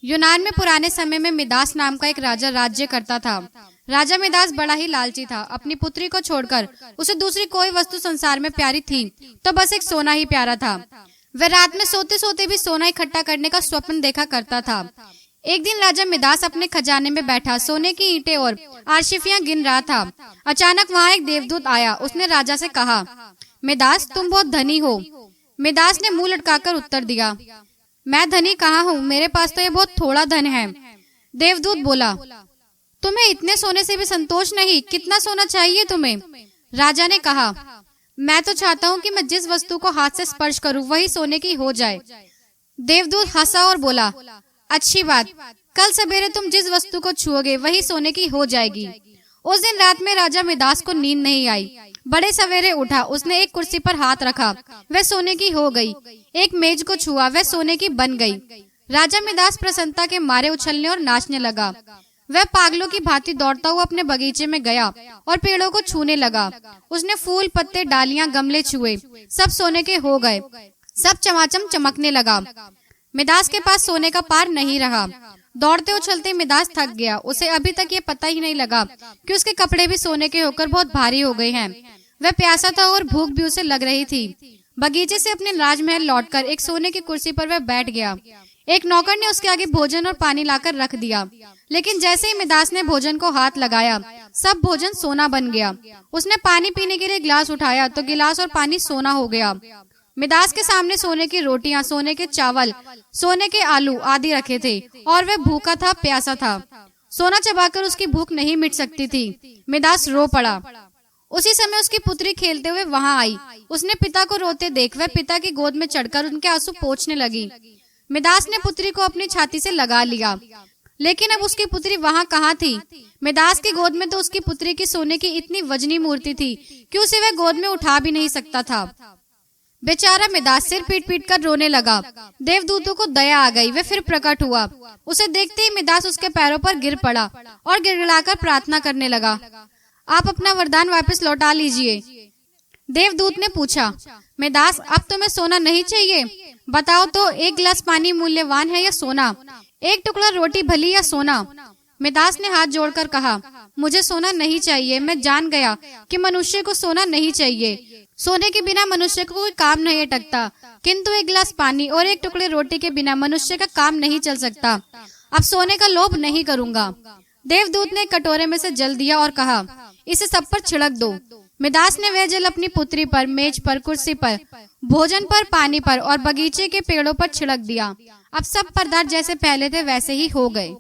यूनान में पुराने समय में मिदास नाम का एक राजा राज्य करता था। राजा मिदास बड़ा ही लालची था। अपनी पुत्री को छोड़कर उसे दूसरी कोई वस्तु संसार में प्यारी थी तो बस एक सोना ही प्यारा था। वह रात में सोते सोते भी सोना इकट्ठा करने का स्वप्न देखा करता था। एक दिन राजा मिदास अपने खजाने में बैठा सोने की ईंटें और आरशिफियां गिन रहा था। अचानक वहाँ एक देवदूत आया। उसने राजा से कहा, मिदास तुम बहुत धनी हो। मिदास ने मुंह लटकाकर उत्तर दिया, मैं धनी कहाँ हूँ, मेरे पास तो ये बहुत थोड़ा धन है। देवदूत बोला, तुम्हें इतने सोने से भी संतोष नहीं, कितना सोना चाहिए तुम्हें? राजा ने कहा, मैं तो चाहता हूँ कि मैं जिस वस्तु को हाथ से स्पर्श करूँ वही सोने की हो जाए। देवदूत हंसा और बोला, अच्छी बात, कल सवेरे तुम जिस वस्तु को छुओगे वही सोने की हो जाएगी। उस दिन रात में राजा मिदास को नींद नहीं आई। बड़े सवेरे उठा, उसने एक कुर्सी पर हाथ रखा, वह सोने की हो गई। एक मेज को छुआ, वह सोने की बन गई। राजा मिदास प्रसन्नता के मारे उछलने और नाचने लगा। वह पागलों की भांति दौड़ता हुआ अपने बगीचे में गया और पेड़ों को छूने लगा। उसने फूल, पत्ते, डालियां, गमले छुए, सब सोने के हो गए। सब चमाचम चमकने लगा। मिदास के पास सोने का पार नहीं रहा। दौड़ते उछलते मिदास थक गया। उसे अभी तक ये पता ही नहीं लगा कि उसके कपड़े भी सोने के होकर बहुत भारी हो गए हैं। वह प्यासा था और भूख भी उसे लग रही थी। बगीचे से अपने राजमहल लौटकर एक सोने की कुर्सी पर वह बैठ गया। एक नौकर ने उसके आगे भोजन और पानी लाकर रख दिया, लेकिन जैसे ही मिदास ने भोजन को हाथ लगाया सब भोजन सोना बन गया। उसने पानी पीने के लिए गिलास उठाया तो गिलास और पानी सोना हो गया। मिदास के सामने सोने की रोटियां, सोने के चावल, सोने के आलू आदि रखे थे और वह भूखा था, प्यासा था। सोना चबाकर उसकी भूख नहीं मिट सकती थी। मिदास रो पड़ा। उसी समय उसकी पुत्री खेलते हुए वहां आई। उसने पिता को रोते देख वह पिता की गोद में चढ़कर उनके आंसू पोंछने लगी। मिदास ने पुत्री को अपनी छाती से लगा लिया, लेकिन अब उसकी पुत्री वहां कहाँ थी? मिदास की गोद में तो उसकी पुत्री की सोने की इतनी वजनी मूर्ति थी कि उसे वह गोद में उठा भी नहीं सकता था। बेचारा मिदास सिर पीट पीट कर रोने लगा। देवदूतों को दया आ गई। वह फिर प्रकट हुआ। उसे देखते ही मिदास उसके पैरों पर गिर पड़ा और गिड़गिड़ाकर प्रार्थना करने लगा, आप अपना वरदान वापस लौटा लीजिए। देवदूत ने पूछा, मिदास अब तुम्हें सोना नहीं चाहिए? बताओ तो, एक गिलास पानी मूल्यवान है या सोना? एक टुकड़ा रोटी भली या सोना? मिदास ने हाथ जोड़कर कहा, मुझे सोना नहीं चाहिए। मैं जान गया कि मनुष्य को सोना नहीं चाहिए। सोने के बिना मनुष्य को कोई काम नहीं अटकता, किंतु एक गिलास पानी और एक टुकड़े रोटी के बिना मनुष्य का काम नहीं चल सकता। अब सोने का लोभ नहीं करूंगा। देवदूत ने कटोरे में से जल दिया और कहा, इसे सब पर छिड़क दो। मिदास ने वह जल अपनी पुत्री पर, मेज पर, कुर्सी पर, भोजन पर, पानी पर और बगीचे के पेड़ों पर छिड़क दिया। अब सब पदार्थ जैसे पहले थे वैसे ही हो गए।